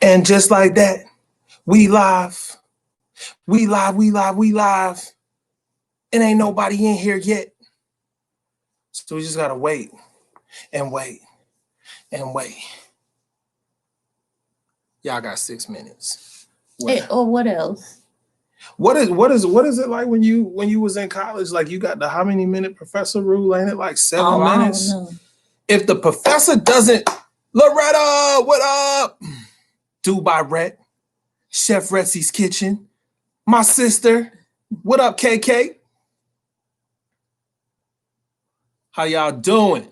And just like that, we live. We live, we live, we live. And ain't nobody in here yet. So we just gotta wait and wait and wait. Y'all got 6 minutes. Or what else? What is it like when you was in college? Like you got the how many minute professor rule? Ain't it like 7 minutes? I don't know. If the professor doesn't, Loretta, what up? Do by Rhett, Chef Retsy's Kitchen, my sister. What up, KK? How y'all doing?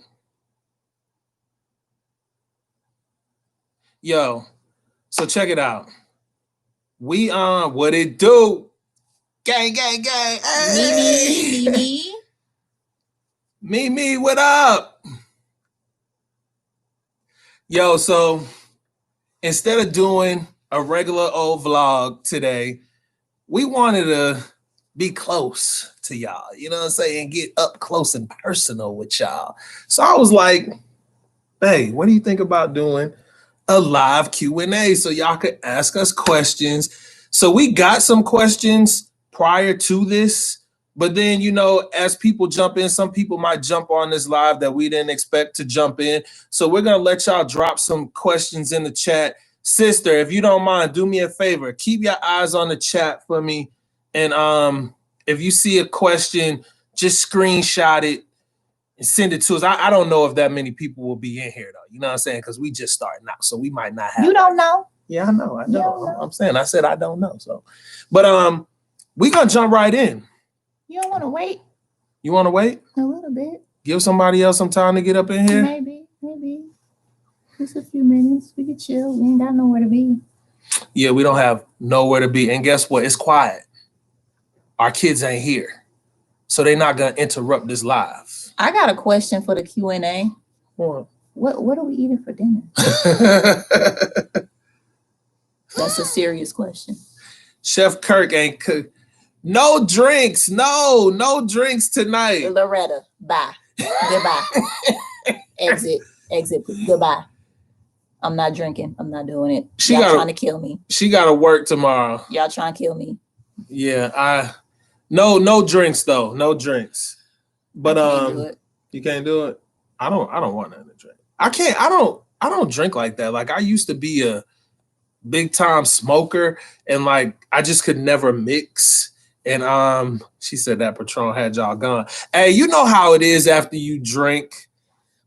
Yo, so check it out. We on what it do? Gang, gang, gang. Hey. Mimi, what up? Yo, so instead of doing a regular old vlog today, we wanted to be close to y'all, you know what I'm saying? Get up close and personal with y'all. So I was like, hey, what do you think about doing a live Q&A so y'all could ask us questions? So we got some questions prior to this, but then, you know, as people jump in, some people might jump on this live that we didn't expect to jump in. So we're going to let y'all drop some questions in the chat. Sister, if you don't mind, do me a favor. Keep your eyes on the chat for me. And if you see a question, just screenshot it and send it to us. I don't know if that many people will be in here, though. You know what I'm saying? Because we just starting out, so we might not have. You don't know? Yeah, I know. I'm saying. I said I don't know. So, but we gonna jump right in. You don't want to wait? You want to wait? A little bit. Give somebody else some time to get up in here? Maybe. Just a few minutes. We can chill. We ain't got nowhere to be. Yeah, we don't have nowhere to be. And guess what? It's quiet. Our kids ain't here. So they're not going to interrupt this live. I got a question for the Q&A. What? What are we eating for dinner? That's a serious question. Chef Kirk ain't cook. No drinks. No drinks tonight. Loretta, bye. Goodbye. Exit. Goodbye. I'm not drinking. I'm not doing it. Y'all trying to kill me. She got to work tomorrow. Y'all trying to kill me. Yeah, no drinks though. No drinks. But you can't do it. I don't want nothing to drink. I don't drink like that. Like I used to be a big time smoker and like I just could never mix. And she said that Patron had y'all gone. Hey, you know how it is after you drink.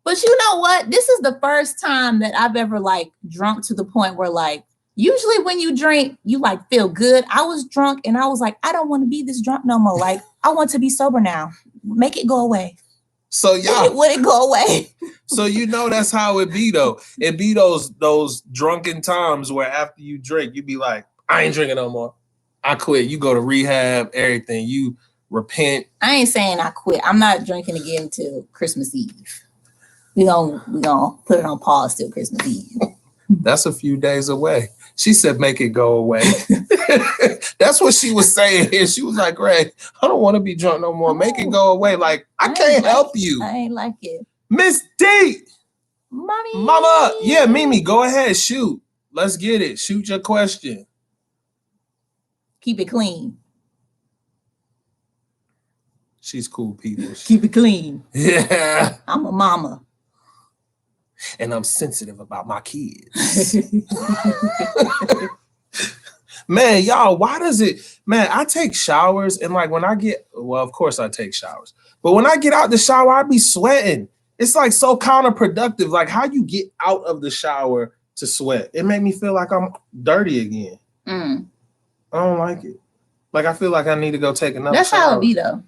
But you know what? This is the first time that I've ever like drunk to the point where like usually when you drink, you like feel good. I was drunk and I was like, I don't want to be this drunk no more. Like I want to be sober now. Make it go away. So y'all would it go away? So you know that's how it be though. It be those drunken times where after you drink, you be like, I ain't drinking no more. I quit. You go to rehab, everything. You repent. I ain't saying I quit. I'm not drinking again until Christmas Eve. We gonna put it on pause till Christmas Eve. That's a few days away. She said, make it go away. That's what she was saying here. She was like, Greg, I don't want to be drunk no more. Make it go away. Like, I can't help you. I ain't like it. Miss D. Mommy. Mama. Yeah, Mimi, go ahead. Shoot. Let's get it. Shoot your question. Keep it clean. She's cool people. Keep it clean. Yeah. I'm a mama. And I'm sensitive about my kids. Man, y'all, why does it, man, I take showers and like when I get, well, of course I take showers, but when I get out the shower, I be sweating. It's like so counterproductive. Like how you get out of the shower to sweat. It made me feel like I'm dirty again. I don't like it. Like I feel like I need to go take another shower. That's how it be though.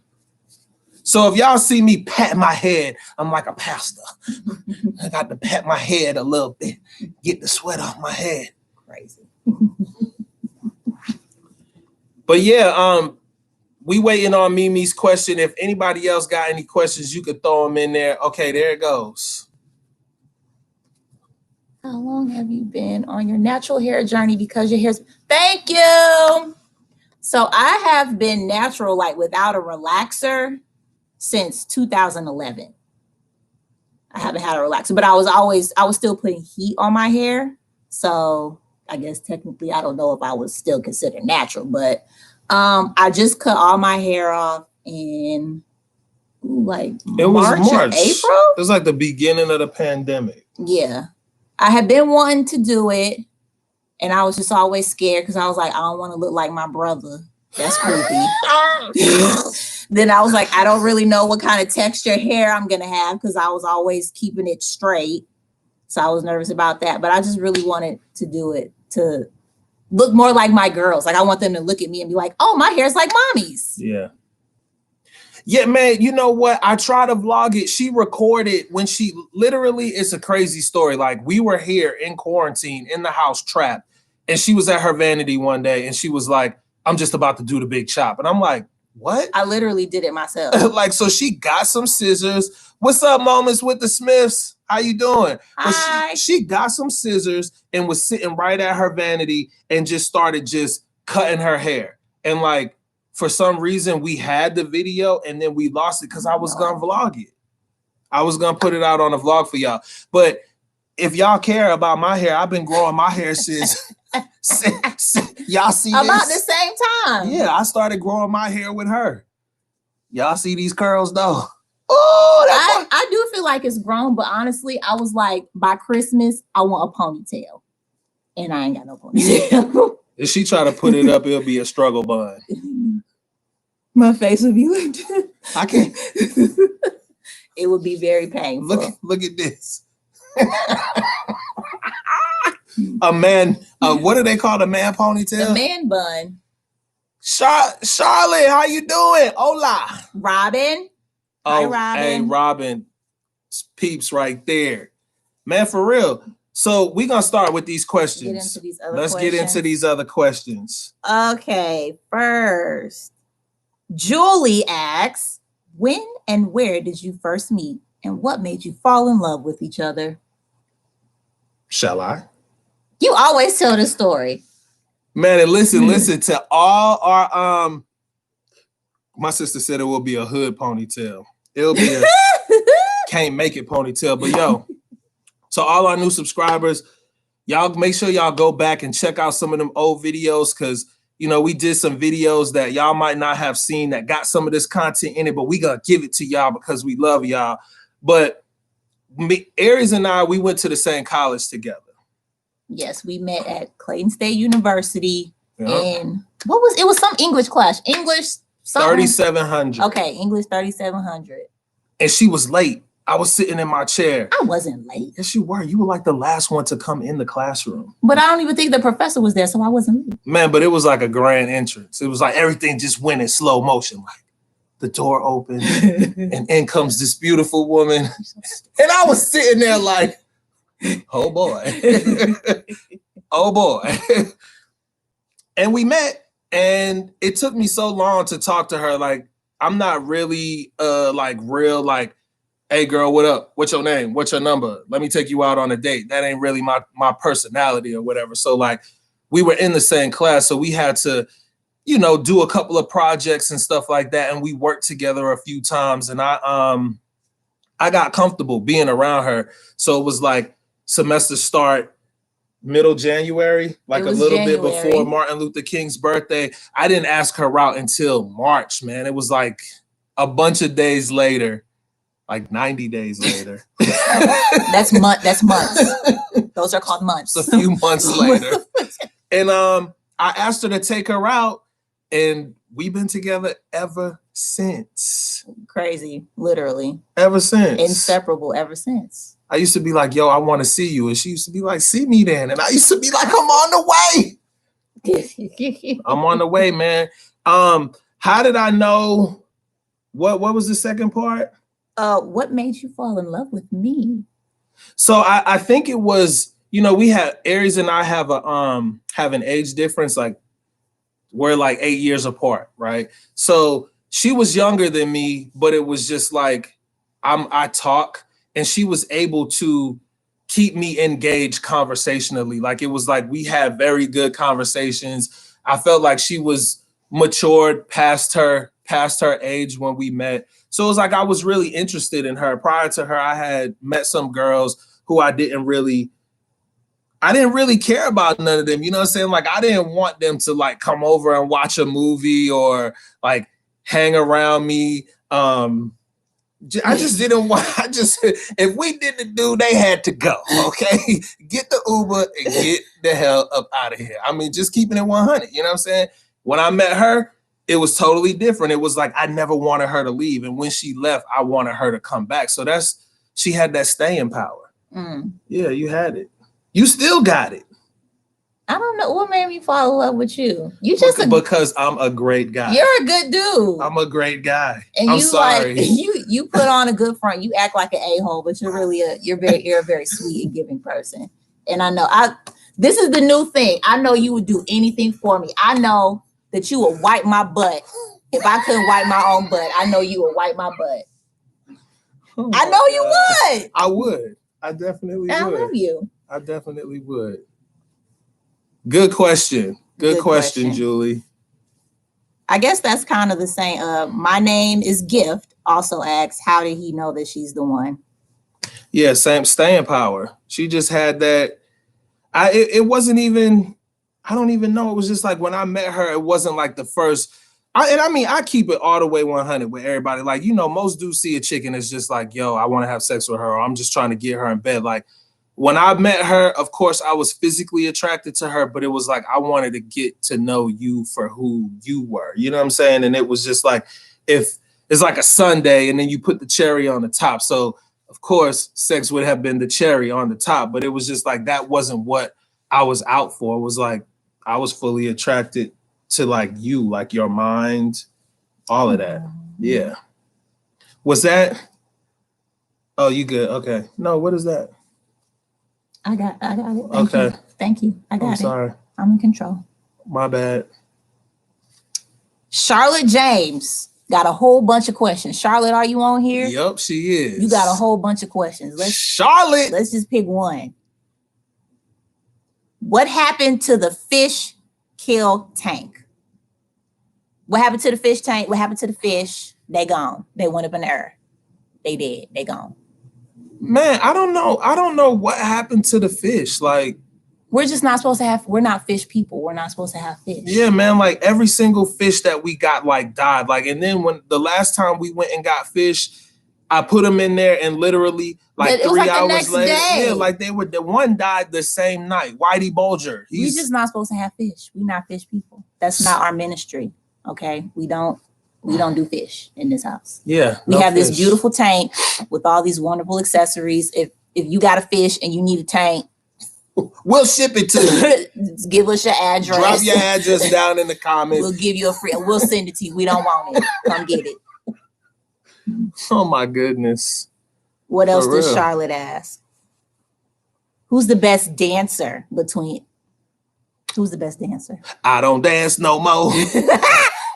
So if y'all see me pat my head, I'm like a pastor. I got to pat my head a little bit, get the sweat off my head. Crazy. But yeah, we waiting on Mimi's question. If anybody else got any questions, you could throw them in there. Okay, there it goes. How long have you been on your natural hair journey? Because your hair's, thank you. So I have been natural, like without a relaxer since 2011. I haven't had a relaxer, but I was still putting heat on my hair. So I guess technically, I don't know if I was still considered natural, but I just cut all my hair off in like It was March. March. April? It was like the beginning of the pandemic. Yeah. I had been wanting to do it, and I was just always scared because I was like, I don't want to look like my brother. That's creepy. Then I was like, I don't really know what kind of texture hair I'm going to have because I was always keeping it straight. So I was nervous about that. But I just really wanted to do it to look more like my girls. Like, I want them to look at me and be like, oh, my hair's like mommy's. Yeah. Yeah, man, you know what? I try to vlog it. She recorded when she literally, it's a crazy story. Like, we were here in quarantine in the house trapped, and she was at her vanity one day and she was like, I'm just about to do the big chop. And I'm like, what? I literally did it myself. Like, so she got some scissors. What's up, Moments with the Smiths? How you doing? Hi. But she got some scissors and was sitting right at her vanity and just started just cutting her hair. And like, for some reason, we had the video and then we lost it because I was going to vlog it. I was going to put it out on a vlog for y'all. But if y'all care about my hair, I've been growing my hair since y'all see about this? the same time. Yeah, I started growing my hair with her. Y'all see these curls though? Oh, I do feel like it's grown, but honestly, I was like, by Christmas, I want a ponytail. And I ain't got no ponytail. If she try to put it up, it'll be a struggle bun. My face would be like that. I can't. It would be very painful. Look at this. A man, what do they call the man ponytail? The man bun. Charlotte, how you doing? Hola. Robin. Oh, hi, Robin. Hey, Robin. Peeps right there. Man, for real. So we're going to start with these questions. Let's get into these other questions. Okay, first. Julie asks, when and where did you first meet? And what made you fall in love with each other? Shall I? You always tell the story. Man, and listen to all our my sister said it will be a hood ponytail. It'll be a can't make it ponytail. But yo, to all our new subscribers, y'all make sure y'all go back and check out some of them old videos because you know we did some videos that y'all might not have seen that got some of this content in it, but we gonna give it to y'all because we love y'all. But Aries and I, we went to the same college together. Yes, we met at Clayton State University. And what was it? Was some English class. English 3700. Okay, English 3700. And she was late. I was sitting in my chair. I wasn't late. Yes, you were. You were like the last one to come in the classroom. But I don't even think the professor was there, so I wasn't late. Man, but it was like a grand entrance. It was like everything just went in slow motion. Like the door opened and in comes this beautiful woman. And I was sitting there like, oh boy. Oh boy. And we met, and it took me so long to talk to her. Like, I'm not really like, hey girl, what up? What's your name? What's your number? Let me take you out on a date. That ain't really my personality or whatever. So like we were in the same class, so we had to, you know, do a couple of projects and stuff like that. And we worked together a few times, and I got comfortable being around her. So it was like semester start, middle January, like a little bit before Martin Luther King's birthday. I didn't ask her out until March, man. It was like a bunch of days later, like 90 days later. That's months. Those are called months. It's a few months later. And I asked her to take her out, and we've been together ever since. Crazy, literally. Ever since. Inseparable ever since. I used to be like, yo, I want to see you. And she used to be like, see me then. And I used to be like, I'm on the way. I'm on the way, man. How did I know? What was the second part? What made you fall in love with me? So I think it was, you know, we had Aries and I have an age difference. Like we're like 8 years apart, right? So she was younger than me, but it was just like I talk. And she was able to keep me engaged conversationally. Like it was like we had very good conversations. I felt like she was matured past her age when we met. So it was like I was really interested in her. Prior to her, I had met some girls who I didn't really I didn't really care about none of them. You know what I'm saying? Like, I didn't want them to like come over and watch a movie or like hang around me. I just didn't want. If we didn't do, they had to go. Okay, get the Uber and get the hell up out of here. I mean, just keeping it 100. You know what I'm saying? When I met her, it was totally different. It was like I never wanted her to leave, and when she left, I wanted her to come back. So she had that staying power. Yeah, you had it. You still got it. I don't know what made me fall in love with you. Because I'm a great guy. You're a good dude. I'm a great guy. And I'm sorry. Like, you put on a good front. You act like an a-hole, but you're really you're a very sweet and giving person. And I know this is the new thing. I know you would do anything for me. I know that you would wipe my butt if I couldn't wipe my own butt. I know you would wipe my butt. Oh I know you would. I would. I definitely would. I love you. I definitely would. Good question. Good question, Julie. I guess that's kind of the same. My name is Gift. Also asks, how did he know that she's the one? Yeah, same staying power. She just had that. It wasn't even. I don't even know. It was just like when I met her, it wasn't like the first. I keep it all the way 100 with everybody. Like, you know, most dudes see a chick and it's just like, yo, I want to have sex with her, or I'm just trying to get her in bed. Like, when I met her, of course, I was physically attracted to her, but it was like I wanted to get to know you for who you were. You know what I'm saying? And it was just like, if it's like a sundae and then you put the cherry on the top. So, of course, sex would have been the cherry on the top, but it was just like that wasn't what I was out for. It was like I was fully attracted to like you, like your mind, all of that. Yeah. Was that? Oh, you good? Okay. No, what is that? I got it. Okay. Thank you. I got it. I'm sorry. I'm in control. My bad. Charlotte James got a whole bunch of questions. Charlotte, are you on here? Yep, she is. You got a whole bunch of questions. Let's just pick one. What happened to the fish kill tank? What happened to the fish tank? What happened to the fish? They gone. They went up in the air. They dead. They gone. Man, I don't know. I don't know what happened to the fish. Like, we're just not supposed to have, we're not fish people. We're not supposed to have fish. Yeah, man. Like every single fish that we got like died. Like, and then when the last time we went and got fish, I put them in there and literally like 3 hours later, yeah, like the one died the same night. Whitey Bulger. We're just not supposed to have fish. We're not fish people. That's not our ministry. Okay. We don't do fish in this house. Yeah. We have this beautiful tank with all these wonderful accessories. If you got a fish and you need a tank, we'll ship it to you. Give us your address. Drop your address down in the comments. We'll give you we'll send it to you. We don't want it. Come get it. Oh my goodness. What else does Charlotte ask? Who's the best dancer Who's the best dancer? I don't dance no more.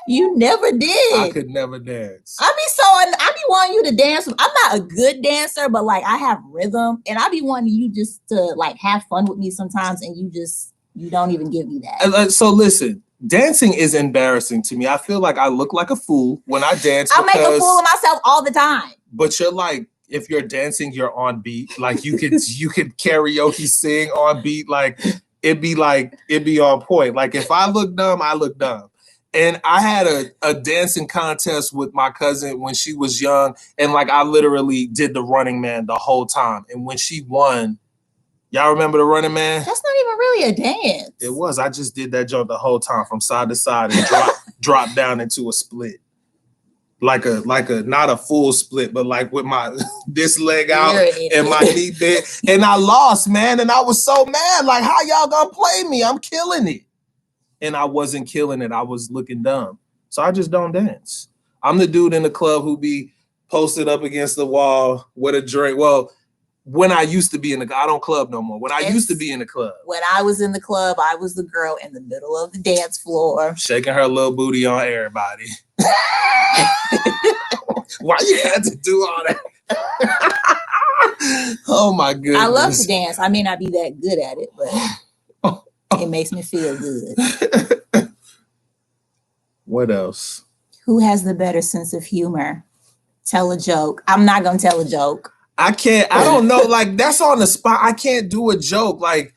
You never did. I could never dance. I be wanting you to dance. I'm not a good dancer, but like I have rhythm, and I be wanting you just to like have fun with me sometimes, and you don't even give me that. So listen, dancing is embarrassing to me. I feel like I look like a fool when I dance. I make a fool of myself all the time. But you're like, if you're dancing, you're on beat. Like you could karaoke sing on beat. Like it'd be on point. Like if I look dumb, I look dumb. And I had a dancing contest with my cousin when she was young. And like, I literally did the Running Man the whole time. And when she won, y'all remember the Running Man? That's not even really a dance. It was. I just did that joke the whole time from side to side and dropped down into a split. Like a not a full split, but like with my this leg out and my knee bent. And I lost, man. And I was so mad. Like, how y'all gonna play me? I'm killing it. And I wasn't killing it. I was looking dumb. So I just don't dance. I'm the dude in the club who be posted up against the wall with a drink. Well, when I used to be I don't club no more. When I used to be in the club. When I was in the club, I was the girl in the middle of the dance floor. Shaking her little booty on everybody. Why you had to do all that? Oh my goodness. I love to dance. I may not be that good at it, but it makes me feel good. What else? Who has the better sense of humor? Tell a joke. I'm not going to tell a joke. I can't. I don't know. Like, that's on the spot. I can't do a joke. Like,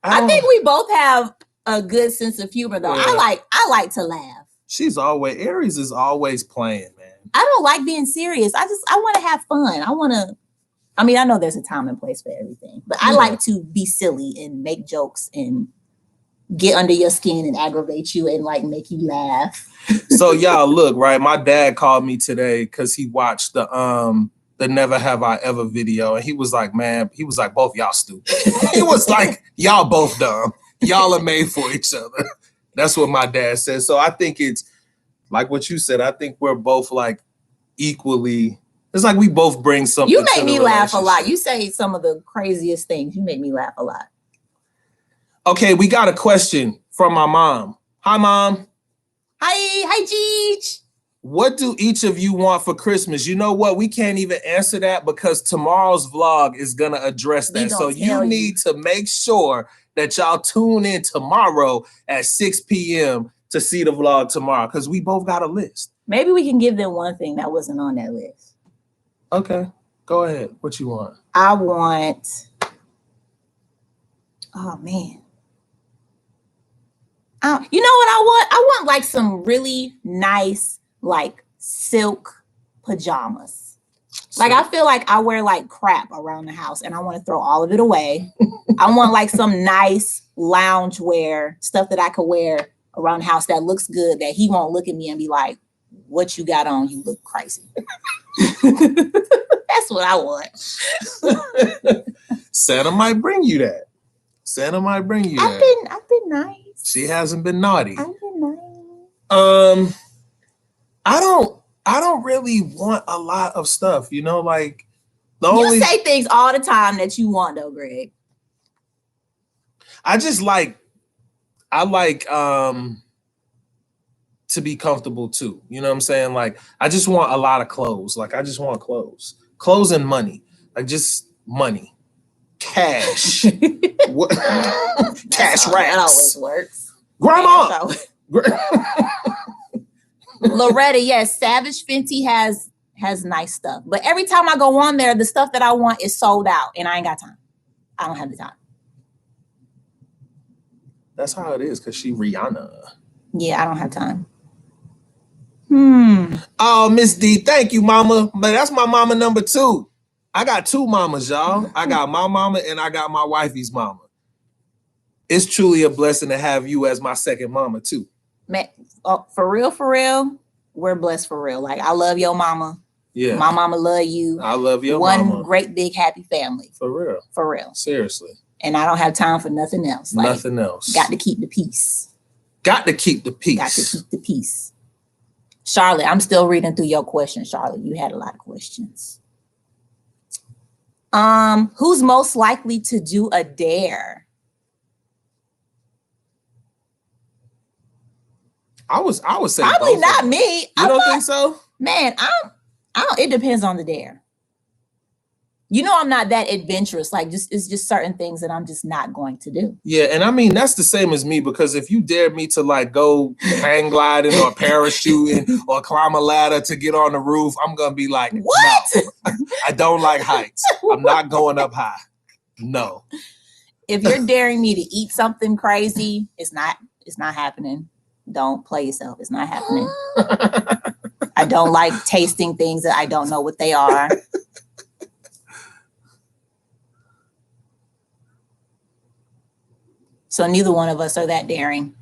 I think we both have a good sense of humor, though. Yeah. I like to laugh. Aries is always playing, man. I don't like being serious. I want to have fun. I know there's a time and place for everything, but I like to be silly and make jokes and get under your skin and aggravate you and like make you laugh. So y'all look, right? My dad called me today because he watched the Never Have I Ever video, and he was like, man, both y'all stupid. He was like, y'all both dumb. Y'all are made for each other. That's what my dad said. So I think it's like what you said. I think we're both like equally. It's like we both bring something. You make me laugh a lot. You say some of the craziest things. You make me laugh a lot. Okay, we got a question from my mom. Hi, Mom. Hi, Cheech. What do each of you want for Christmas? You know what? We can't even answer that because tomorrow's vlog is going to address that. So you need to make sure that y'all tune in tomorrow at 6 p.m. to see the vlog tomorrow because we both got a list. Maybe we can give them one thing that wasn't on that list. Okay, go ahead. What you want? I want, oh man. You know what I want? I want like some really nice, like silk pajamas. Like I feel like I wear like crap around the house and I want to throw all of it away. I want like some nice lounge wear, stuff that I could wear around the house that looks good, that he won't look at me and be like, what you got on? You look crazy. That's what I want. Santa might bring you that. I've been nice. She hasn't been naughty. I've been nice. I don't really want a lot of stuff, you know, like you say things all the time that you want though, Greg. I like to be comfortable too. You know what I'm saying? Like I just want a lot of clothes. Like I just want clothes. Clothes and money. Like just money. Cash. What? Cash racks. That always works. Grandma. Loretta, yes, Savage Fenty has nice stuff. But every time I go on there, the stuff that I want is sold out and I ain't got time. I don't have the time. That's how it is because she Rihanna. Yeah, I don't have time. Oh, Miss D, thank you, mama. But that's my mama number 2. I got 2 mamas, y'all. I got my mama and I got my wifey's mama. It's truly a blessing to have you as my second mama too. Man, for real, we're blessed for real. Like I love your mama. Yeah. My mama love you. I love your mama. One great big happy family. For real. For real. Seriously. And I don't have time for nothing else. Like, nothing else. Got to keep the peace. Got to keep the peace. Got to keep the peace. Charlotte, I'm still reading through your questions, Charlotte. You had a lot of questions. Who's most likely to do a dare? I would say probably not me. You don't think so? Man, it depends on the dare. You know, I'm not that adventurous. Like it's just certain things that I'm just not going to do. Yeah, and I mean that's the same as me because if you dare me to like go hang gliding or parachuting or climb a ladder to get on the roof, I'm gonna be like, what? No, I don't like heights. I'm not going up high. No. If you're daring me to eat something crazy, it's not happening. Don't play yourself. It's not happening. I don't like tasting things that I don't know what they are. So neither one of us are that daring.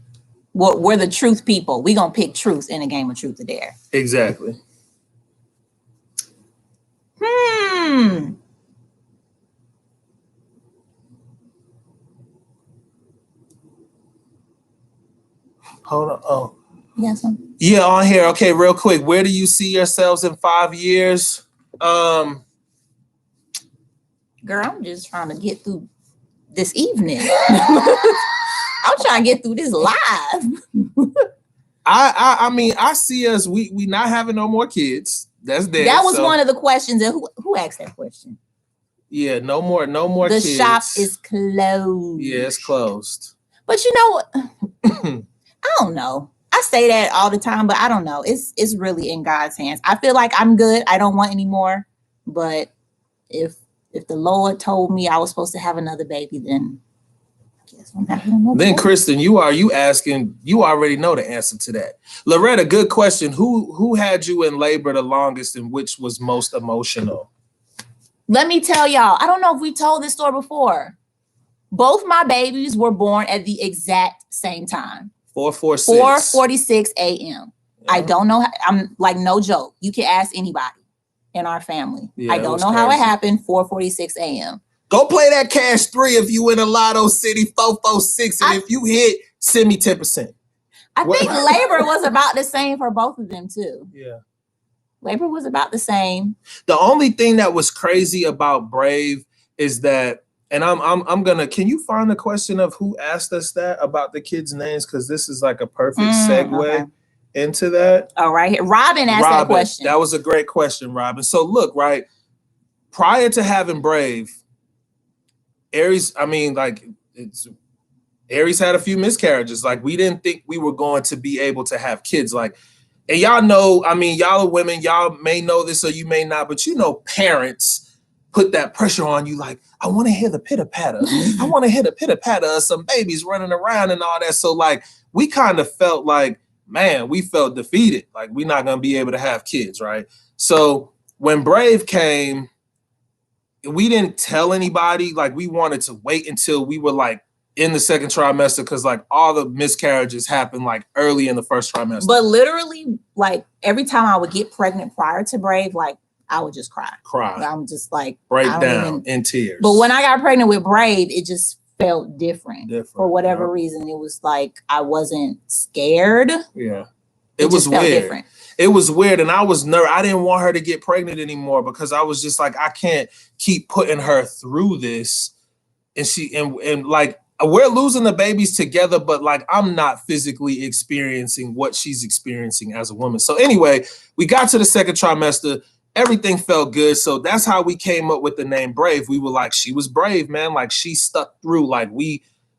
We're the truth people. We're going to pick truth in a game of truth or dare. Exactly. Hold on. Oh. You got something? Yeah, on here. Okay, real quick. Where do you see yourselves in 5 years? Girl, I'm just trying to get through this evening. I'm trying to get through this live. I mean, I see us. We not having no more kids. That's dead. That was one of the questions. And who asked that question? Yeah, no more the kids. The shop is closed. Yeah, it's closed. But you know what? I don't know. I say that all the time, but I don't know. It's really in God's hands. I feel like I'm good. I don't want any more. But if the Lord told me I was supposed to have another baby, then Guess I'm having another Then baby. Kristen, you asking, you already know the answer to that. Loretta, good question. Who had you in labor the longest and which was most emotional? Let me tell y'all, I don't know if we told this story before. Both my babies were born at the exact same time. 4:46. 4:46 a.m. Yeah. I don't know. I'm like, no joke. You can ask anybody in our family. Yeah, I don't know how it happened. 4:46 a.m. Go play that Cash 3 if you in a Lotto City 446. And if you hit, send me 10%. I think labor was about the same for both of them too. Yeah. Labor was about the same. The only thing that was crazy about Brave is that, and I'm gonna, can you find the question of who asked us that about the kids' names? Because this is like a perfect segue into that. All right. Here. Robin asked that question. That was a great question, Robin. So look, right, prior to having Brave, Aries, I mean, like, Aries had a few miscarriages. Like, we didn't think we were going to be able to have kids. Like, and y'all know, I mean, y'all are women, y'all may know this or you may not, but you know, parents put that pressure on you. Like, I want to hear the pitter patter. I want to hear the pitter patter of some babies running around and all that. So like, we kind of felt like, man, we felt defeated. Like, we're not going to be able to have kids, right? So when Brave came, we didn't tell anybody. Like, we wanted to wait until we were like in the second trimester, because like all the miscarriages happened like early in the first trimester. But literally, like every time I would get pregnant prior to Brave, like I would just cry. I'm just like break down in tears. But when I got pregnant with Brave, it just felt different. For whatever reason. It was like I wasn't scared. Yeah. It was weird. Different. It was weird. And I was nervous. I didn't want her to get pregnant anymore because I was just like, I can't keep putting her through this. And like, we're losing the babies together, but like, I'm not physically experiencing what she's experiencing as a woman. So anyway, we got to the second trimester. Everything felt good. So that's how we came up with the name Brave. We were like, she was brave, man. Like, she stuck through. Like,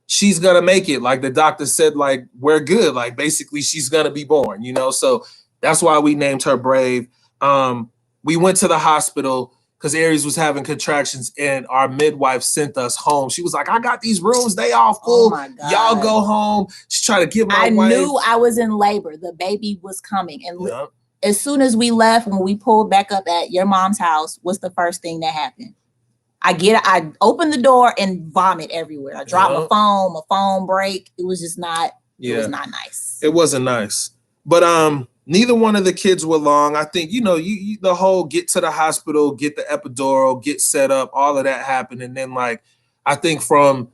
she's gonna make it. Like the doctor said, like, we're good. Like, basically she's gonna be born, you know? So that's why we named her Brave. We went to the hospital because Aries was having contractions and our midwife sent us home. She was like, I got these rooms, they all full. Oh, y'all go home. She's trying to get my wife. I knew I was in labor. The baby was coming. And as soon as we left, when we pulled back up at your mom's house, what's the first thing that happened? I opened the door and vomit everywhere. I dropped my phone break. It was just not, it was not nice. It wasn't nice. But neither one of the kids were long. I think, you know, you the whole get to the hospital, get the epidural, get set up, all of that happened. And then like, I think from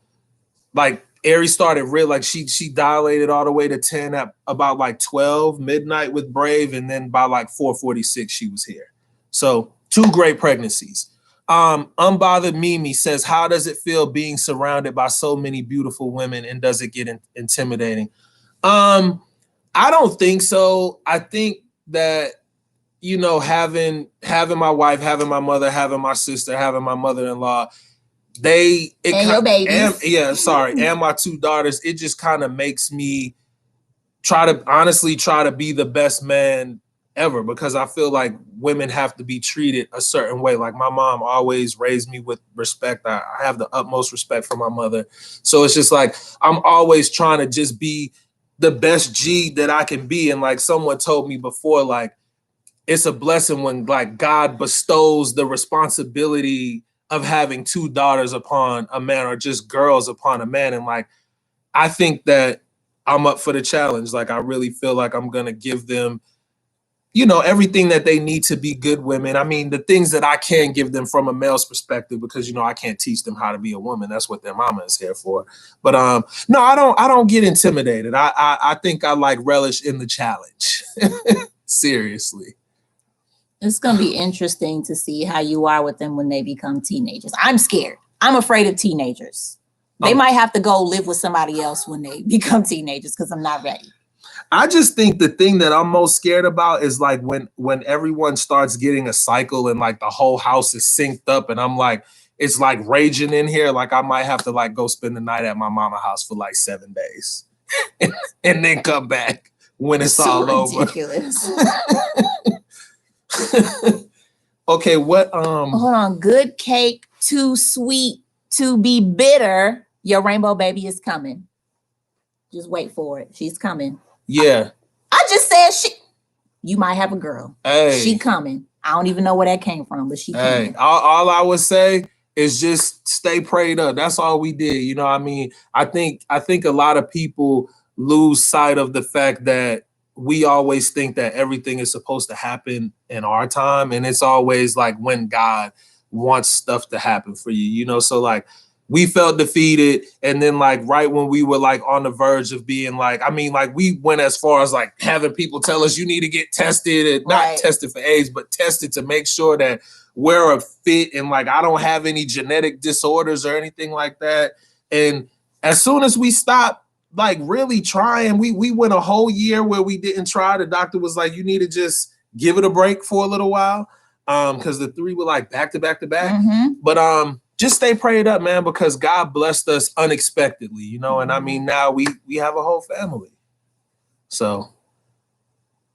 like Aries started real, like she dilated all the way to 10 at about like 12 midnight with Brave. And then by like 4:46, she was here. So 2 great pregnancies. Unbothered Mimi says, how does it feel being surrounded by so many beautiful women, and does it get intimidating? I don't think so. I think that, you know, having my wife, having my mother, having my sister, having my mother-in-law, and your babies. And my 2 daughters, it just kind of makes me try to be the best man ever, because I feel like women have to be treated a certain way. Like my mom always raised me with respect. I have the utmost respect for my mother. So it's just like, I'm always trying to just be the best G that I can be. And like someone told me before, like, it's a blessing when like God bestows the responsibility of having 2 daughters upon a man, or just girls upon a man. And like, I think that I'm up for the challenge. Like, I really feel like I'm going to give them, you know, everything that they need to be good women. I mean, the things that I can give them from a male's perspective, because, you know, I can't teach them how to be a woman. That's what their mama is here for. But no, I don't get intimidated. I think I like relish in the challenge. Seriously. It's going to be interesting to see how you are with them when they become teenagers. I'm scared. I'm afraid of teenagers. They might have to go live with somebody else when they become teenagers, because I'm not ready. I just think the thing that I'm most scared about is like when everyone starts getting a cycle and like the whole house is synced up, and I'm like, it's like raging in here. Like I might have to like go spend the night at my mama's house for like 7 days and then come back when it's all over. Okay, what hold on. Good cake, too sweet to be bitter. Your rainbow baby is coming. Just wait for it. She's coming. Yeah. I just said you might have a girl. Hey. She coming. I don't even know where that came from, but she coming. Hey, all I would say is just stay prayed up. That's all we did. You know what I mean? I think a lot of people lose sight of the fact that we always think that everything is supposed to happen in our time. And it's always like when God wants stuff to happen for you, you know? So like we felt defeated. And then like right when we were like on the verge of being like, I mean, like we went as far as like having people tell us you need to get tested and not tested for AIDS, but tested to make sure that we're a fit and like I don't have any genetic disorders or anything like that. And as soon as we stopped like really trying, we went a whole year where we didn't try. The doctor was like, you need to just give it a break for a little while. Because the 3 were like back to back to back. But just stay prayed up, man, because God blessed us unexpectedly, you know. And I mean, now we have a whole family. So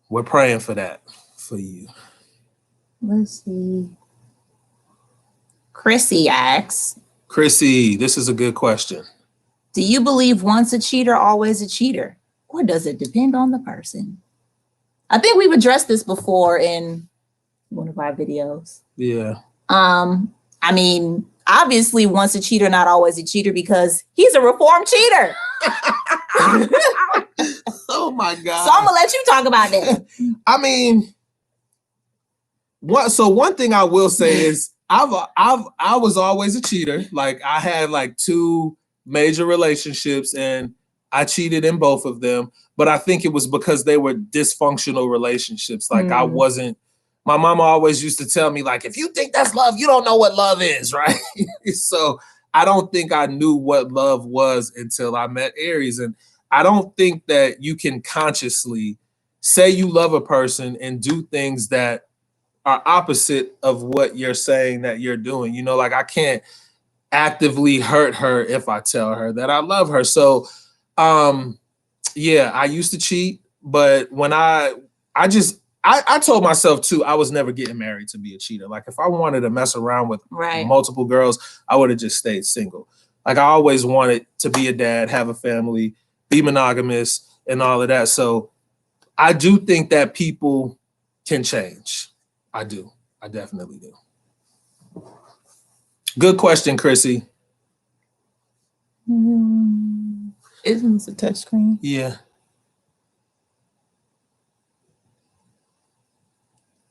we're praying for that for you. Let's see. Chrissy asks. Chrissy, this is a good question. Do you believe once a cheater, always a cheater? Or does it depend on the person? I think we've addressed this before in one of our videos. Yeah. I mean, obviously once a cheater, not always a cheater, because he's a reformed cheater. Oh my God. So I'm gonna let you talk about that. I mean, one thing I will say is I was always a cheater. Like I had like 2 major relationships and I cheated in both of them, but I think it was because they were dysfunctional relationships. Like I wasn't, my mama always used to tell me like, if you think that's love, you don't know what love is, right? So I don't think I knew what love was until I met Aries. And I don't think that you can consciously say you love a person and do things that are opposite of what you're saying that you're doing. You know, like I can't actively hurt her if I tell her that I love her. So yeah, I used to cheat, but when I told myself too, I was never getting married to be a cheater. Like if I wanted to mess around with multiple girls, I would have just stayed single. Like I always wanted to be a dad, have a family, be monogamous and all of that. So I do think that people can change. I do. I definitely do. Good question, Chrissy. Isn't this a touchscreen? Yeah.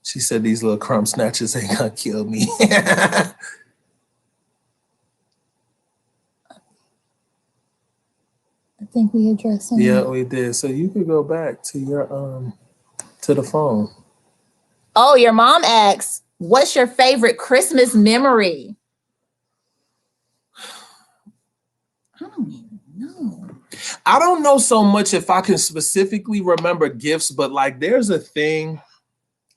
She said these little crumb snatchers ain't gonna kill me. I think we addressed it. Yeah, we did. So you could go back to your to the phone. Oh, your mom asks, what's your favorite Christmas memory? I don't even know. I don't know so much if I can specifically remember gifts, but like there's a thing.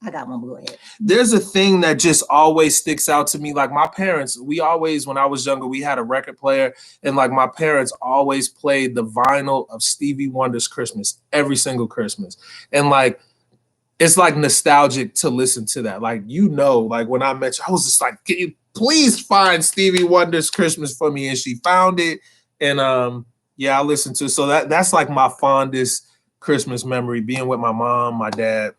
I got one, go ahead. There's a thing that just always sticks out to me. Like my parents, we always, when I was younger, we had a record player and like my parents always played the vinyl of Stevie Wonder's Christmas every single Christmas. And like, it's like nostalgic to listen to that. Like, you know, like when I met you, I was just like, can you please find Stevie Wonder's Christmas for me? And she found it. And yeah, I listened to it. So that's like my fondest Christmas memory, being with my mom, my dad,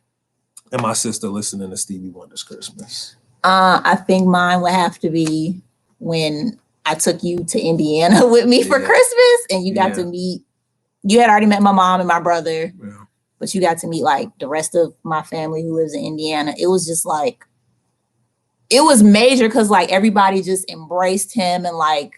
and my sister listening to Stevie Wonder's Christmas. I think mine would have to be when I took you to Indiana with me for Christmas and you got to meet, you had already met my mom and my brother, but you got to meet like the rest of my family who lives in Indiana. It was just like, it was major because like everybody just embraced him and like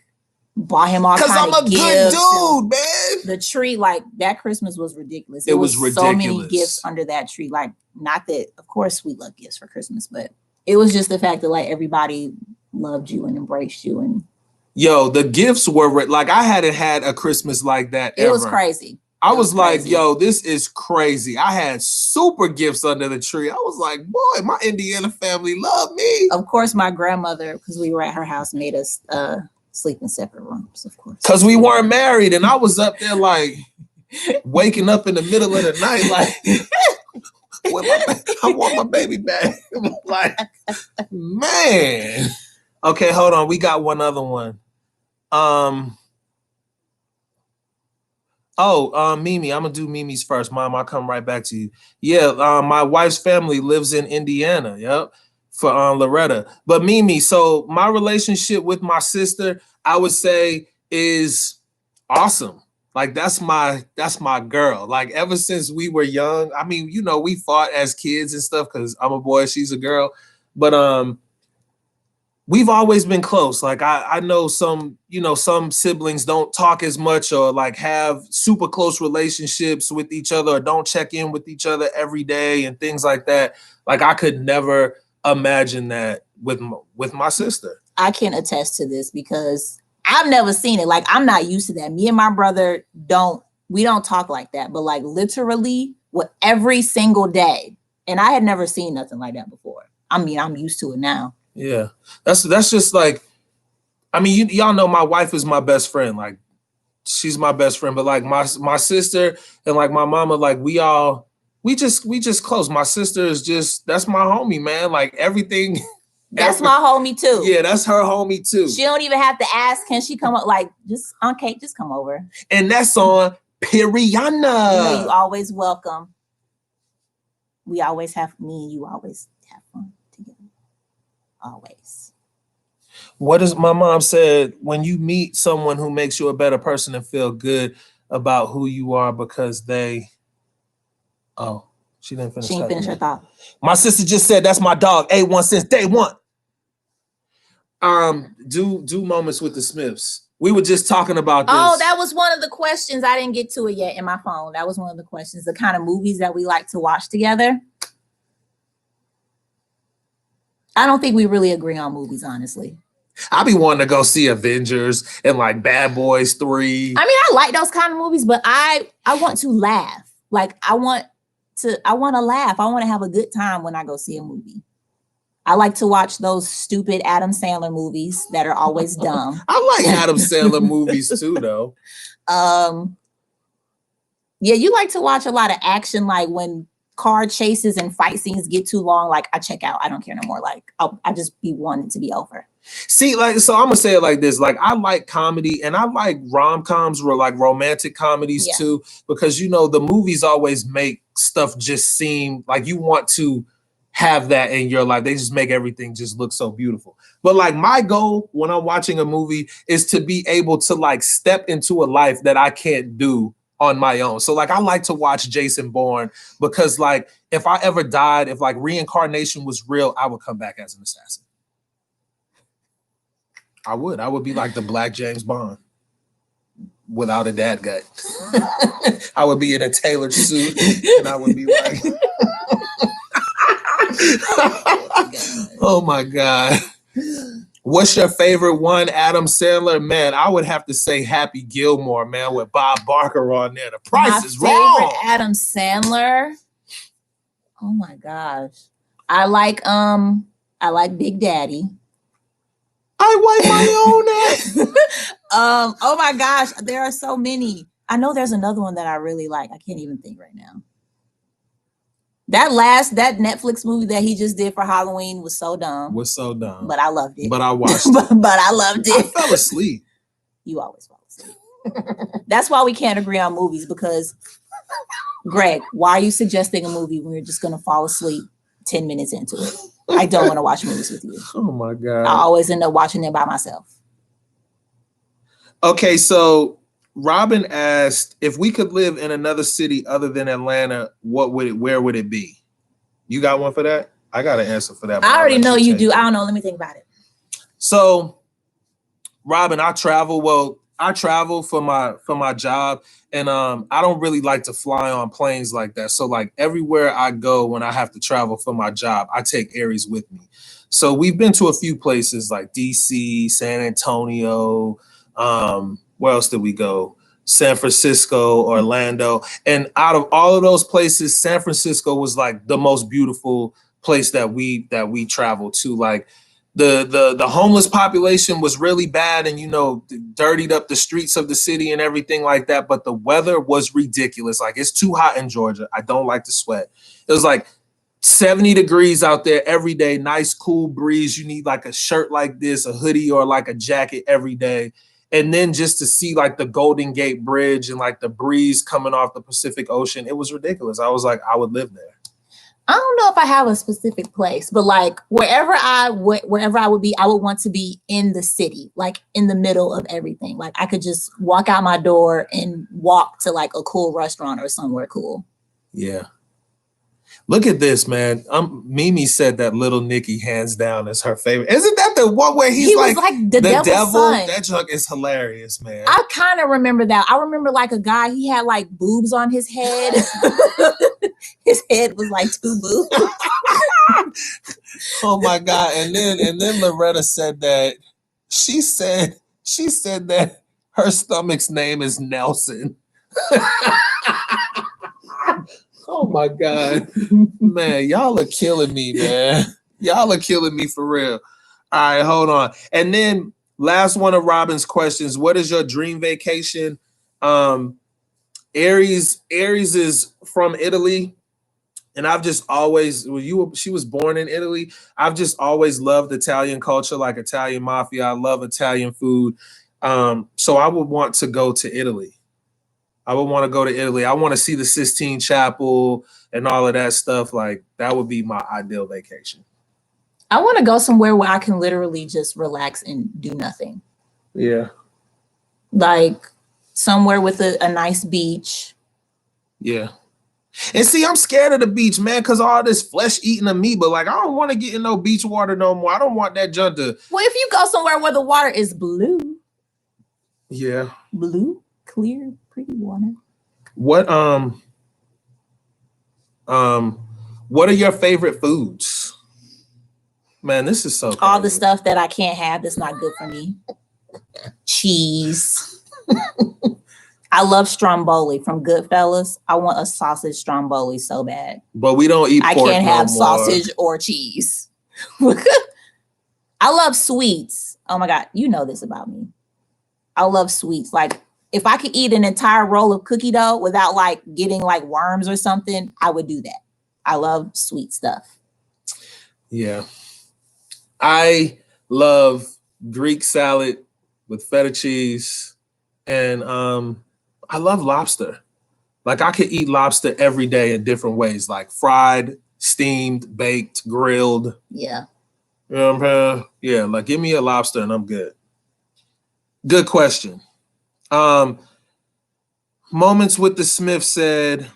bought him all kinds of gifts. Because I'm a good dude, man. The tree, like that Christmas was ridiculous. It was ridiculous. So many gifts under that tree. Like, not that, of course, we love gifts for Christmas, but it was just the fact that like everybody loved you and embraced you. And yo, the gifts were like, I hadn't had a Christmas like that ever. It was crazy. I was like, yo, this is crazy. I had super gifts under the tree. I was like, boy, my Indiana family loved me. Of course, my grandmother, because we were at her house, made us sleep in separate rooms, of course. Because we weren't married, and I was up there like waking up in the middle of the night, like, I want my baby back. Like, man. Okay, hold on. We got one other one. Oh, Mimi, I'm gonna do Mimi's first. Mom, I'll come right back to you. Yeah, my wife's family lives in Indiana. Yep, for Loretta. But Mimi, so my relationship with my sister, I would say, is awesome. Like that's my girl. Like ever since we were young. I mean, we fought as kids and stuff because I'm a boy, she's a girl. But we've always been close. Like I know some siblings don't talk as much or like have super close relationships with each other or don't check in with each other every day and things like that. Like I could never imagine that with my sister. I can attest to this because I've never seen it. Like I'm not used to that. Me and my brother we don't talk like that, but like literally every single day. And I had never seen nothing like that before. I mean, I'm used to it now. Yeah, that's just like, I mean, y'all know my wife is my best friend. Like, she's my best friend. But like my sister and like my mama, like we just close. My sister is that's my homie, man. Like everything. That's my homie too. Yeah, that's her homie too. She don't even have to ask, can she come up? Like, just on Kate, just come over. And that's on Piriana. You always welcome. We always have, me and you always have fun together. Always. What is my mom said, when you meet someone who makes you a better person and feel good about who you are because they, she didn't finish. She didn't finish her thought. My sister just said that's my dog, A1 since day one. Do moments with the Smiths. We were just talking about this. Oh, that was one of the questions. I didn't get to it yet in my phone. That was one of the questions. The kind of movies that we like to watch together. I don't think we really agree on movies, honestly. I be wanting to go see Avengers and like Bad Boys 3. I mean, I like those kind of movies, but I want to laugh. Like I want to laugh. I want to have a good time when I go see a movie. I like to watch those stupid Adam Sandler movies that are always dumb. I like Adam Sandler movies too, though. Yeah, you like to watch a lot of action, like when car chases and fight scenes get too long, like I check out. I don't care no more. Like I just be wanting to be over. See, like, so I'm gonna say it like this: like, I like comedy and I like rom-coms or like romantic comedies too, because the movies always make stuff just seem like you want to have that in your life. They just make everything just look so beautiful. But like my goal when I'm watching a movie is to be able to like step into a life that I can't do on my own. So like I like to watch Jason Bourne because like if I ever died, if like reincarnation was real, I would come back as an assassin. I would be like the Black James Bond without a dad gut. I would be in a tailored suit and I would be like, oh my God. What's your favorite one, Adam Sandler? Man, I would have to say Happy Gilmore, man, with Bob Barker on there. The price is wrong. Adam Sandler. Oh my gosh. I like Big Daddy. I wipe my own ass. Oh my gosh, there are so many. I know there's another one that I really like. I can't even think right now. That Netflix movie that he just did for Halloween was so dumb. But I loved it. But I watched it. but I loved it. I fell asleep. You always fall asleep. That's why we can't agree on movies, because Greg, why are you suggesting a movie when you're just gonna fall asleep 10 minutes into it? I don't want to watch movies with you. Oh my God. I always end up watching it by myself. Okay, so Robin asked, if we could live in another city other than Atlanta, where would it be? You got one for that? I got an answer for that. I already know you do. I don't know. Let me think about it. So, Robin, I travel for my job, and I don't really like to fly on planes like that. So like everywhere I go when I have to travel for my job, I take Aries with me. So we've been to a few places like DC, San Antonio, where else did we go? San Francisco, Orlando. And out of all of those places, San Francisco was like the most beautiful place that we traveled to. Like the homeless population was really bad and, dirtied up the streets of the city and everything like that. But the weather was ridiculous. Like, it's too hot in Georgia. I don't like to sweat. It was like 70 degrees out there every day. Nice, cool breeze. You need like a shirt like this, a hoodie or like a jacket every day. And then just to see like the Golden Gate Bridge and like the breeze coming off the Pacific Ocean, it was ridiculous. I was like, I would live there. I don't know if I have a specific place, but like wherever I would be, I would want to be in the city, like in the middle of everything. Like I could just walk out my door and walk to like a cool restaurant or somewhere cool. Yeah. Look at this, man. Mimi said that Little Nicky hands down is her favorite. Isn't that the one where he was like the devil? Son. That junk is hilarious, man. I kind of remember that. I remember like a guy, he had like boobs on his head. His head was like 2 boobs. Oh my God. And then Loretta said that she said that her stomach's name is Nelson. Oh my God, man, y'all are killing me, man. Y'all are killing me for real. All right, hold on. And then last one of Robin's questions. What is your dream vacation? Aries is from Italy. And I've just always, she was born in Italy. I've just always loved Italian culture, like Italian mafia. I love Italian food. So I would want to go to Italy. I would want to go to Italy. I want to see the Sistine Chapel and all of that stuff. Like that would be my ideal vacation. I want to go somewhere where I can literally just relax and do nothing. Yeah. Like somewhere with a nice beach. Yeah. And see, I'm scared of the beach, man, because all this flesh eating amoeba. Like, I don't want to get in no beach water no more. I don't want that junk to. Well, if you go somewhere where the water is blue. Yeah. Blue, clear, pretty water. What are your favorite sfoods? Man, this is so crazy. All the stuff that I can't have that's not good for me. Cheese. I love stromboli from Goodfellas. I want a sausage stromboli so bad. But we don't eat pork. I can't have sausage or cheese. I love sweets. Oh my God, you know this about me. I love sweets. Like if I could eat an entire roll of cookie dough without like getting like worms or something, I would do that. I love sweet stuff. Yeah. I love Greek salad with feta cheese and I love lobster. Like I could eat lobster every day in different ways, like fried, steamed, baked, grilled. Yeah. You know what I'm saying? Yeah, like give me a lobster and I'm good. Good question. Moments with the Smith said,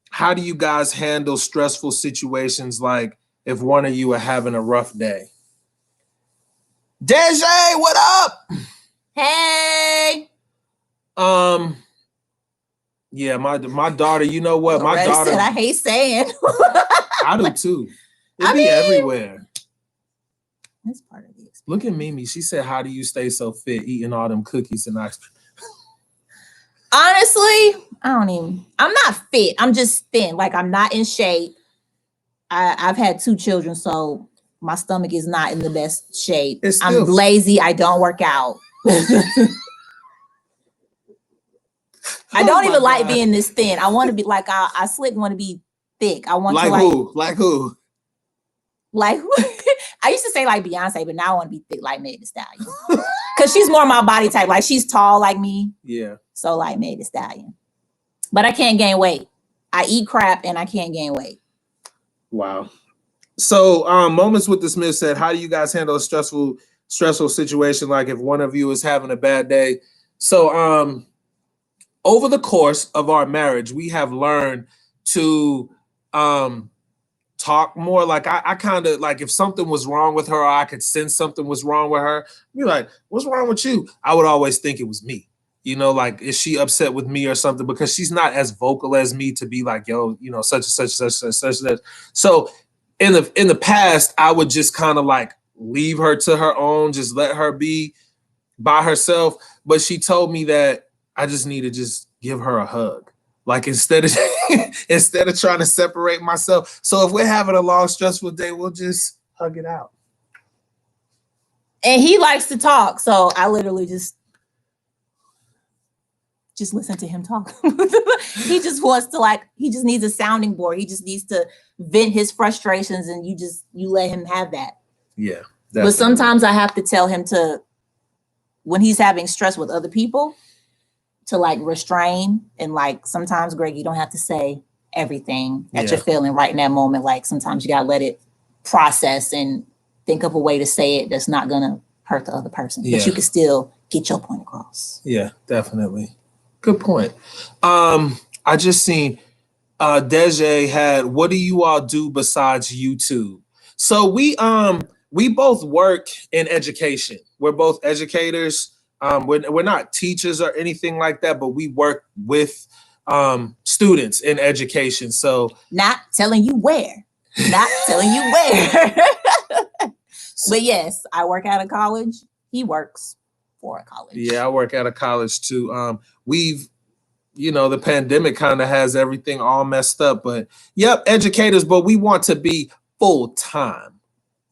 how do you guys handle stressful situations like if one of you are having a rough day? Deja, what up? Hey. Yeah, my daughter, you know what? My daughter said I hate saying. I do too. It be everywhere. That's part of it. Look at Mimi. She said, how do you stay so fit eating all them cookies and ice cream? Honestly, I'm not fit. I'm just thin. Like I'm not in shape. I've had 2 children, so my stomach is not in the best shape. I'm lazy. I don't work out. I don't even like being this thin. I want to be like, I slick want to be thick. I want like to like who? Like who? Like who? I used to say like Beyonce, but now I want to be thick like Meg Thee Stallion. Because she's more my body type. Like she's tall like me. Yeah. So like Meg Thee Stallion. But I can't gain weight. I eat crap and I can't gain weight. Wow. So Moments with the Smith said, how do you guys handle a stressful situation like if one of you is having a bad day? So over the course of our marriage, we have learned to talk more. Like I kind of like if something was wrong with her or I could sense something was wrong with her, be like, what's wrong with you? I would always think it was me. You know, like, is she upset with me or something? Because she's not as vocal as me to be like, yo, you know, such and such. So in the past, I would just kind of like leave her to her own, just let her be by herself. But she told me that I just need to just give her a hug. Like instead of trying to separate myself. So if we're having a long, stressful day, we'll just hug it out. And he likes to talk. So I literally just listen to him talk. He just wants to he just needs a sounding board. He just needs to vent his frustrations and you let him have that. Yeah. Definitely. But sometimes I have to tell him to when he's having stress with other people, to like restrain. And like sometimes, Greg, you don't have to say everything that you're feeling right in that moment. Like sometimes you gotta let it process and think of a way to say it that's not gonna hurt the other person, but you can still get your point across. Yeah, definitely. Good point. I just seen Deja had, what do you all do besides YouTube? So we both work in education. We're both educators. We're not teachers or anything like that, but we work with students in education. So not telling you where. Not telling you where. But yes, I work at a college. He works for a college. Yeah, I work at a college too. The pandemic kind of has everything all messed up, but yep, educators, but we want to be full-time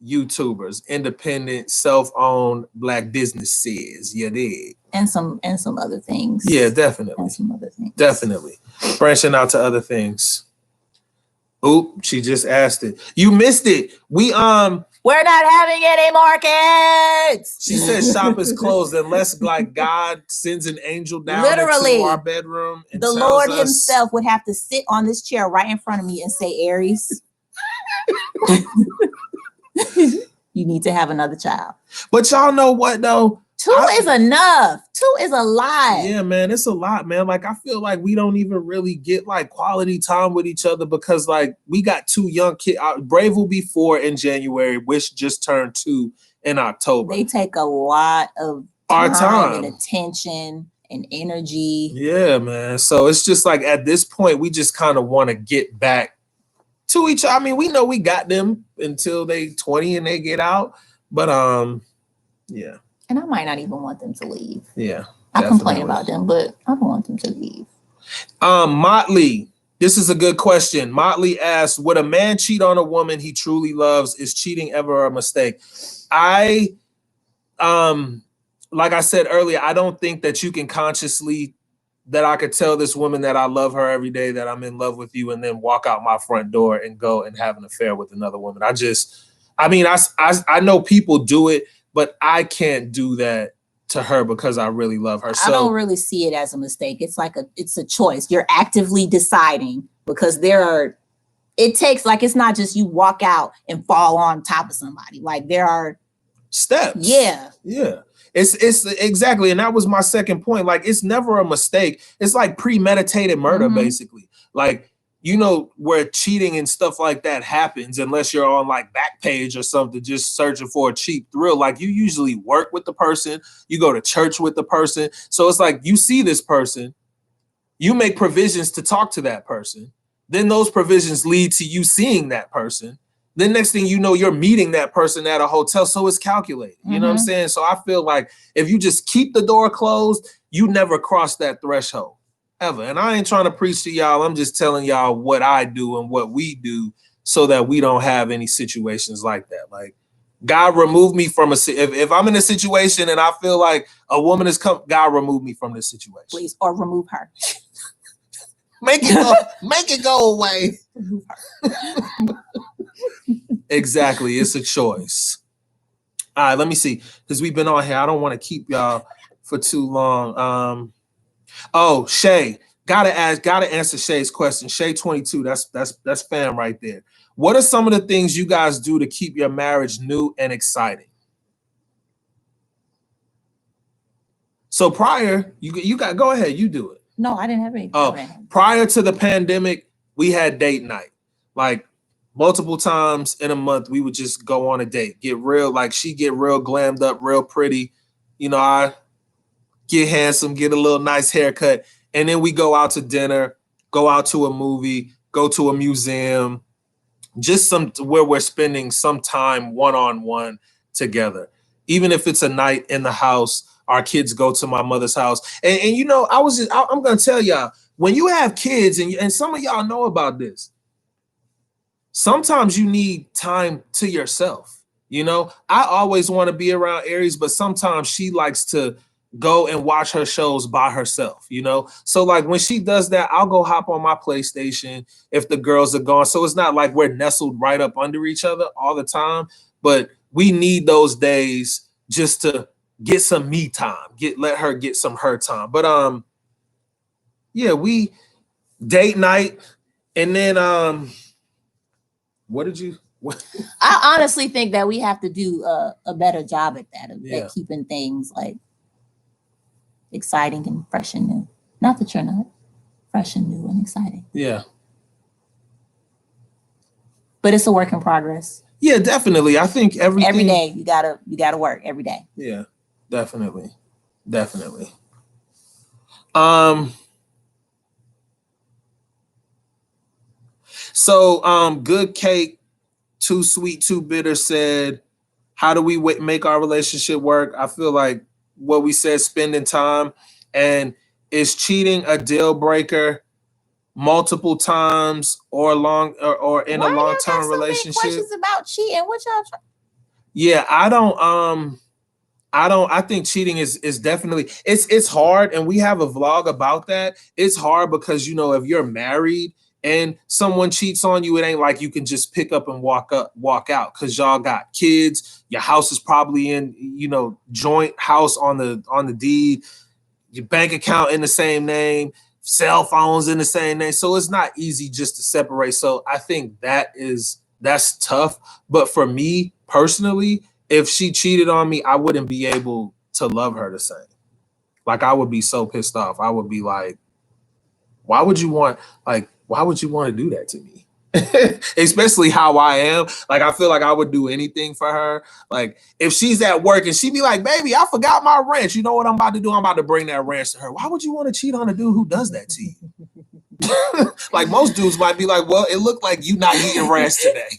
YouTubers, independent, self-owned Black businesses. You dig? And some other things. Yeah, definitely. And some other things. Definitely. Branching out to other things. Oop, she just asked it. You missed it. We're not having any more kids. She said shop is closed unless like God sends an angel down literally into our bedroom. And the Lord himself would have to sit on this chair right in front of me and say, Aries, you need to have another child. But y'all know what though? 2 is enough. 2 is a lot. Yeah, man, it's a lot, man. Like I feel like we don't even really get like quality time with each other because like we got 2 young kids. Brave will be 4 in January. Wish just turned 2 in October. They take a lot of our time and attention and energy. Yeah, man. So it's just like at this point, we just kind of want to get back to each other. I mean, we know we got them until they 20 and they get out, but yeah. And I might not even want them to leave. Yeah. I complain about them, but I don't want them to leave. Motley, this is a good question. Motley asks, would a man cheat on a woman he truly loves? Is cheating ever a mistake? Like I said earlier, I don't think that you can consciously, that I could tell this woman that I love her every day, that I'm in love with you, and then walk out my front door and go and have an affair with another woman. I know people do it, but I can't do that to her because I really love her. So I don't really see it as a mistake. It's like it's a choice. You're actively deciding because it takes, like, it's not just you walk out and fall on top of somebody. Like there are steps. Yeah. Yeah. It's exactly. And that was my second point. Like, it's never a mistake. It's like premeditated murder, basically. Like, you know, where cheating and stuff like that happens, unless you're on like Backpage or something, just searching for a cheap thrill. Like, you usually work with the person, you go to church with the person. So it's like you see this person, you make provisions to talk to that person. Then those provisions lead to you seeing that person. Then next thing you know, you're meeting that person at a hotel. So it's calculated. You know what I'm saying? So I feel like if you just keep the door closed, you never cross that threshold ever. And I ain't trying to preach to y'all. I'm just telling y'all what I do and what we do so that we don't have any situations like that. Like, God remove me from if I'm in a situation and I feel like a woman is God remove me from this situation. Please, or remove her. Make it go away. Exactly. It's a choice. All right, let me see. Because we've been on here. I don't want to keep y'all for too long. Shay. Gotta answer Shay's question. Shay 22. That's fam right there. What are some of the things you guys do to keep your marriage new and exciting? So prior, you got go ahead, you do it. No, I didn't have anything. Prior to the pandemic, we had date night. Like multiple times in a month, we would just go on a date. Get real, like she get real glammed up, real pretty. You know, I get handsome, get a little nice haircut. And then we go out to dinner, go out to a movie, go to a museum, just where we're spending some time one-on-one together. Even if it's a night in the house, our kids go to my mother's house. And you know, I'm going to tell y'all, when you have kids, and some of y'all know about this, sometimes you need time to yourself. You know, I always want to be around Aries, but sometimes she likes to go and watch her shows by herself, you know? So like when she does that, I'll go hop on my PlayStation if the girls are gone. So it's not like we're nestled right up under each other all the time, but we need those days just to get some me time. Let her get some her time. But yeah, we date night, and then what did you? What? I honestly think that we have to do a better job at that, Yeah. at keeping things like exciting and fresh and new. Not that you're not fresh and new and exciting. Yeah. But it's a work in progress. Yeah, definitely. I think everything. Every day you gotta work every day. Yeah, definitely. So Good Cake, Too Sweet, Too Bitter said, how do we make our relationship work? I feel like what we said, spending time. And is cheating a deal breaker multiple times or in a long-term relationship? Questions about cheating. What y'all try? Yeah, I think cheating is definitely it's hard, and we have a vlog about that. It's hard because if you're married and someone cheats on you, it ain't like you can just pick up and walk out, because y'all got kids. Your house is probably in joint house on the deed, your bank account in the same name, cell phones in the same name. So it's not easy just to separate. So I think that's tough. But for me personally, if she cheated on me, I wouldn't be able to love her the same. Like, I would be so pissed off. I would be like, why would you want to do that to me? Especially how I am. Like, I feel like I would do anything for her. Like, if she's at work and she be like, baby, I forgot my wrench. You know what I'm about to do? I'm about to bring that wrench to her. Why would you want to cheat on a dude who does that to you? Like, most dudes might be like, well, it looked like you not eating ranch today.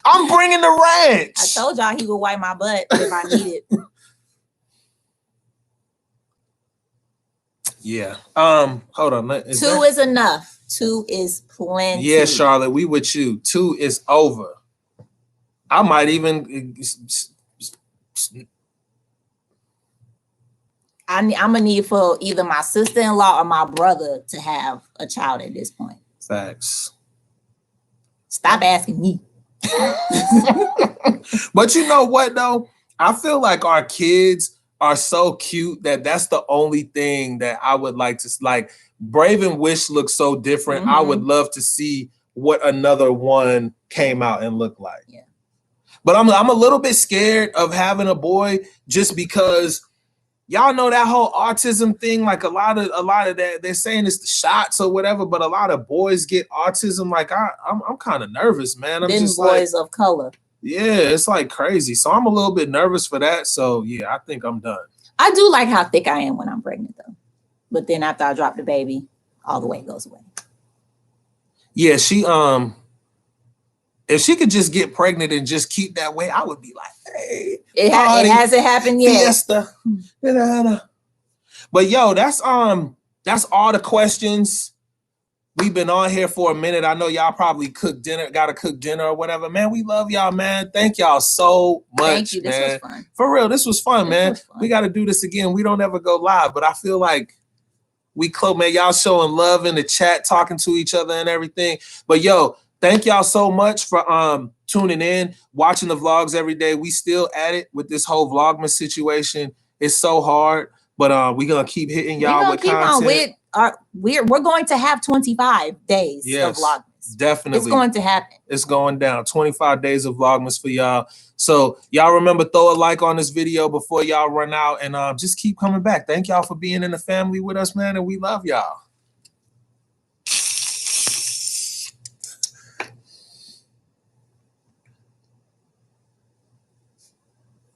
I'm bringing the ranch. I told y'all he would wipe my butt if I need it. Yeah. Hold on. Two is enough. 2 is plenty. Yeah, Charlotte, we with you. 2 is over. I might even. I'm gonna need for either my sister-in-law or my brother to have a child at this point. Facts. Stop asking me. But you know what though? I feel like our kids are so cute that's the only thing that I would like to like. Brave and Wish looks so different. I would love to see what another one came out and looked like. Yeah. But I'm a little bit scared of having a boy, just because y'all know that whole autism thing. Like, a lot of that, they're saying it's the shots or whatever, but a lot of boys get autism. Like, I'm kind of nervous, man. I'm just boys of color. Yeah, it's like crazy. So I'm a little bit nervous for that. So yeah, I think I'm done. I do like how thick I am when I'm pregnant though. But then after I drop the baby, all the weight goes away. Yeah, she if she could just get pregnant and just keep that weight, I would be like, hey, it hasn't happened yet. Fiesta. But yo, that's all the questions. We've been on here for a minute. I know y'all probably gotta cook dinner or whatever. Man, we love y'all, man. Thank y'all so much. Thank you. This was fun. For real, this was fun, man. We gotta do this again. We don't ever go live, but I feel like we close, man. Y'all showing love in the chat, talking to each other and everything. But yo, thank y'all so much for tuning in, watching the vlogs every day. We still at it with this whole Vlogmas situation. It's so hard, but we're gonna keep hitting y'all with content. We're going to have 25 days of Vlogmas. Definitely. It's going to happen. It's going down. 25 days of Vlogmas for y'all. So y'all remember, throw a like on this video before y'all run out, and just keep coming back. Thank y'all for being in the family with us, man, and we love y'all.